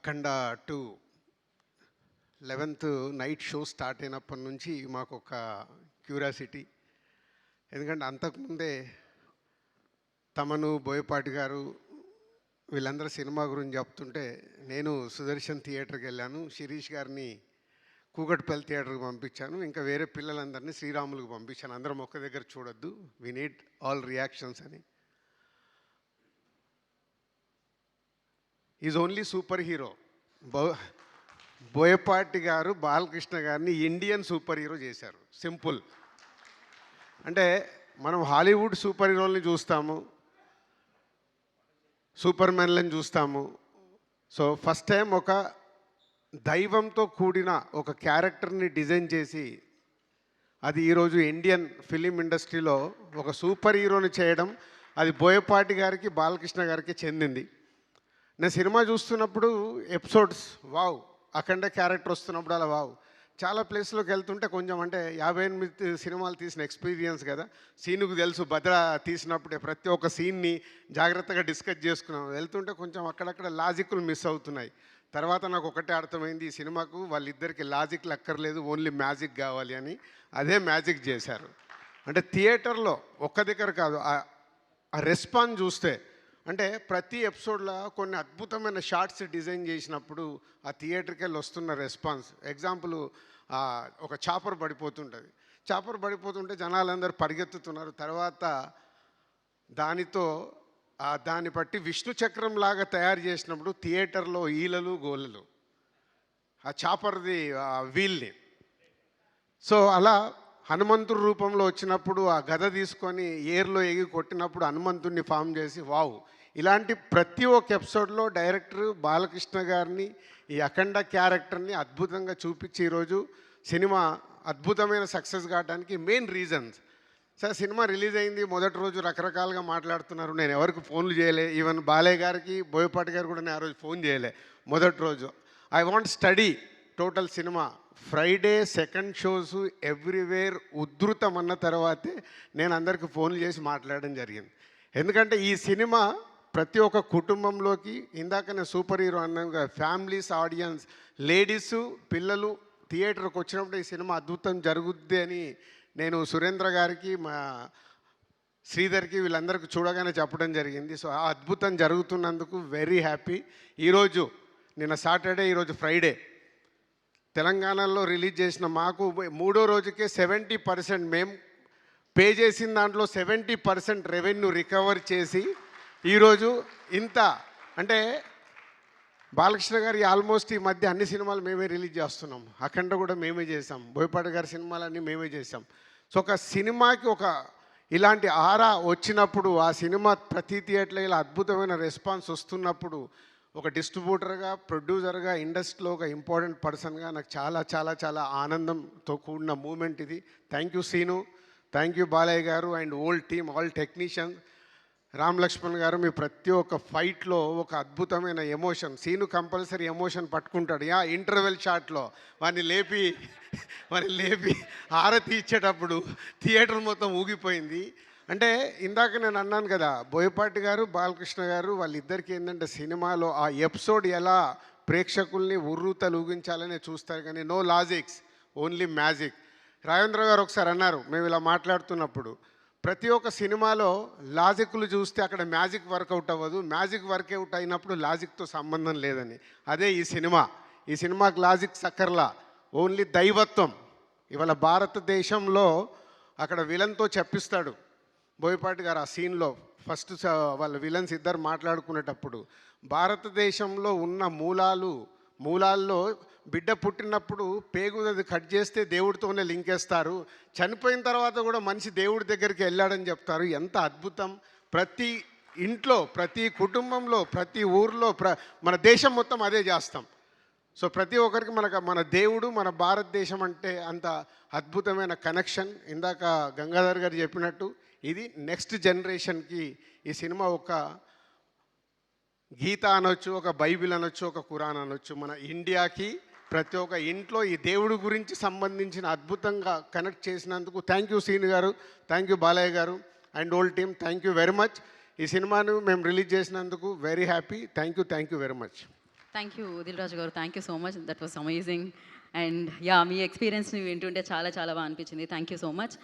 అఖండ 2 11th night show start అయినప్పటి నుంచి మాకు ఒక క్యూరియాసిటీ. ఎందుకంటే అంతకుముందే తమను, బోయపాటి గారు వీళ్ళందరూ సినిమా గురించి చెప్తుంటే నేను సుదర్శన్ థియేటర్కి వెళ్ళాను, శిరీష్ గారిని కూకట్పల్లి థియేటర్కి పంపించాను, ఇంకా వేరే పిల్లలందరినీ శ్రీరాములకు పంపించాను. అందరం ఒక్క దగ్గర చూడొద్దు, వి నీడ్ ఆల్ రియాక్షన్స్ అని. Is only super hero. Boyapati గారు బాలకృష్ణ గారిని ఇండియన్ సూపర్ హీరో చేశారు. సింపుల్. అంటే మనం హాలీవుడ్ సూపర్ హీరోల్ని చూస్తాము, సూపర్ మ్యాన్లను చూస్తాము. సో ఫస్ట్ టైం ఒక దైవంతో కూడిన ఒక క్యారెక్టర్ని డిజైన్ చేసి అది ఈరోజు ఇండియన్ ఫిలిం ఇండస్ట్రీలో ఒక సూపర్ హీరోని చేయడం, అది బోయపాటి గారికి, బాలకృష్ణ గారికి చెందింది. నేను సినిమా చూస్తున్నప్పుడు ఎపిసోడ్స్ వావ్, అఖండ క్యారెక్టర్ వస్తున్నప్పుడు అలా వావ్. చాలా ప్లేస్లోకి వెళ్తుంటే కొంచెం అంటే 58 సినిమాలు తీసిన ఎక్స్పీరియన్స్ కదా, సీనుకు తెలుసు. భద్ర తీసినప్పుడే ప్రతి ఒక్క సీన్ని జాగ్రత్తగా డిస్కస్ చేసుకున్నాం. వెళ్తుంటే కొంచెం అక్కడక్కడ లాజిక్లు మిస్ అవుతున్నాయి. తర్వాత నాకు ఒకటే అర్థమైంది, ఈ సినిమాకు వాళ్ళిద్దరికి లాజిక్లు అక్కర్లేదు, ఓన్లీ మ్యాజిక్ కావాలి అని. అదే మ్యాజిక్ చేశారు. అంటే థియేటర్లో ఒక్క దగ్గర కాదు, ఆ రెస్పాన్స్ చూస్తే అంటే ప్రతి ఎపిసోడ్లో కొన్ని అద్భుతమైన షార్ట్స్ డిజైన్ చేసినప్పుడు ఆ థియేటర్కి వెళ్ళి వస్తున్న రెస్పాన్స్. ఎగ్జాంపుల్, ఒక చాపర్ పడిపోతుంటుంది. చాపర్ పడిపోతుంటే జనాలందరూ పరిగెత్తుతున్నారు. తర్వాత దానితో దాన్ని బట్టి విష్ణు చక్రం లాగా తయారు చేసినప్పుడు థియేటర్లో ఈలలు గోలలు, ఆ చాపర్ది వీల్ని. సో అలా హనుమంతుడి రూపంలో వచ్చినప్పుడు ఆ గద తీసుకొని ఏర్లో ఎగి కొట్టినప్పుడు హనుమంతుడిని ఫామ్ చేసి వావ్. ఇలాంటి ప్రతి ఒక్క ఎపిసోడ్లో డైరెక్టర్ బాలకృష్ణ గారిని, ఈ అఖండ క్యారెక్టర్ని అద్భుతంగా చూపించి ఈరోజు సినిమా అద్భుతమైన సక్సెస్ కావడానికి main reasons. Sir cinema release అయింది మొదటి రోజు రకరకాలుగా మాట్లాడుతున్నారు. నేను ఎవరికి ఫోన్లు చేయలే, ఈవెన్ బాలయ్య గారికి, బోయపాటి గారు కూడా నేను ఆ రోజు ఫోన్ చేయలే మొదటి రోజు. I want study total cinema. Friday second shows everywhere ఉధృతం అన్న తర్వాతే నేను అందరికీ ఫోన్లు చేసి మాట్లాడడం జరిగింది. ఎందుకంటే ఈ సినిమా ప్రతి ఒక్క కుటుంబంలోకి, ఇందాక నేను సూపర్ హీరో అన్నాను, ఫ్యామిలీస్, ఆడియన్స్, లేడీసు, పిల్లలు థియేటర్కి వచ్చినప్పుడు ఈ సినిమా అద్భుతం జరుగుద్ది అని నేను సురేంద్ర గారికి, మా శ్రీధర్కి, వీళ్ళందరికీ చూడగానే చెప్పడం జరిగింది. సో ఆ అద్భుతం జరుగుతున్నందుకు వెరీ హ్యాపీ. ఈరోజు నిన్న సాటర్డే, ఈరోజు ఫ్రైడే, తెలంగాణలో రిలీజ్ చేసిన మాకు మూడో రోజుకే 70% మేము పే చేసిన దాంట్లో 70% రెవెన్యూ రికవర్ చేసి ఈరోజు ఇంత అంటే బాలకృష్ణ గారి ఆల్మోస్ట్ ఈ మధ్య అన్ని సినిమాలు మేమే రిలీజ్ చేస్తున్నాం. అఖండ కూడా మేమే చేసాం, బోయపాటి గారి సినిమాలన్నీ మేమే చేసాం. సో ఒక సినిమాకి ఒక ఇలాంటి ఆరా వచ్చినప్పుడు, ఆ సినిమా ప్రతి థియేటర్లో ఇలా అద్భుతమైన రెస్పాన్స్ వస్తున్నప్పుడు, ఒక డిస్ట్రిబ్యూటర్గా, ప్రొడ్యూసర్గా, ఇండస్ట్రీలో ఒక ఇంపార్టెంట్ పర్సన్గా నాకు చాలా చాలా చాలా ఆనందంతో కూడిన మూమెంట్ ఇది. Thank you Seenu, thank you Balayya garu and old team, all technicians. Ram Laxman garu, మీ ప్రతి ఒక్క ఫైట్లో ఒక అద్భుతమైన ఎమోషన్. సీను కంపల్సరీ ఎమోషన్ పట్టుకుంటాడు. ఇంటర్వెల్ షాట్లో వాడిని లేపి హారతి ఇచ్చేటప్పుడు థియేటర్ మొత్తం ఊగిపోయింది. అంటే ఇందాక నేను అన్నాను కదా, బోయపాటి గారు, బాలకృష్ణ గారు వాళ్ళిద్దరికీ ఏంటంటే సినిమాలో ఆ ఎపిసోడ్ ఎలా ప్రేక్షకుల్ని ఉర్రూతలూగించాలనే చూస్తారు, కానీ no logics, only magic. Rajendra గారు ఒకసారి అన్నారు మేము ఇలా మాట్లాడుతున్నప్పుడు, ప్రతి ఒక్క సినిమాలో లాజిక్లు చూస్తే అక్కడ మ్యాజిక్ వర్కౌట్ అవ్వదు, మ్యాజిక్ వర్కౌట్ అయినప్పుడు లాజిక్తో సంబంధం లేదని. అదే ఈ సినిమాకి లాజిక్ సక్కర్లా, ఓన్లీ దైవత్వం. ఇవాళ భారతదేశంలో అక్కడ విలన్తో చెప్పిస్తాడు బోయపాటి గారు ఆ సీన్లో. ఫస్ట్ వాళ్ళ విలన్స్ ఇద్దరు మాట్లాడుకునేటప్పుడు భారతదేశంలో ఉన్న మూలాల్లో బిడ్డ పుట్టినప్పుడు పేగుది కట్ చేస్తే దేవుడితోనే లింకేస్తారు, చనిపోయిన తర్వాత కూడా మనిషి దేవుడి దగ్గరికి వెళ్ళాడని చెప్తారు. ఎంత అద్భుతం! ప్రతి ఇంట్లో, ప్రతి కుటుంబంలో, ప్రతి ఊర్లో, మన దేశం మొత్తం అదే చేస్తాం. సో ప్రతి ఒక్కరికి మన దేవుడు, మన భారతదేశం అంటే అంత అద్భుతమైన కనెక్షన్. ఇందాక గంగాధర్ గారు చెప్పినట్టు ఇది నెక్స్ట్ జనరేషన్కి ఈ సినిమా ఒక గీత అనొచ్చు, ఒక బైబిల్ అనొచ్చు, ఒక ఖురాన్ అనొచ్చు. మన ఇండియాకి ప్రతి ఒక్క ఇంట్లో ఈ దేవుడి గురించి సంబంధించిన అద్భుతంగా కనెక్ట్ చేసినందుకు thank you Seenu garu, thank you Balayya garu and old team, thank you very much. ఈ సినిమాను మేము రిలీజ్ చేసినందుకు very happy. Thank you very much. Thank you Dil Raju garu, thank you so much, that was amazing. And yeah, మీ ఎక్స్పీరియన్స్ని వింటుంటే చాలా చాలా బాగా అనిపించింది. Thank you so much.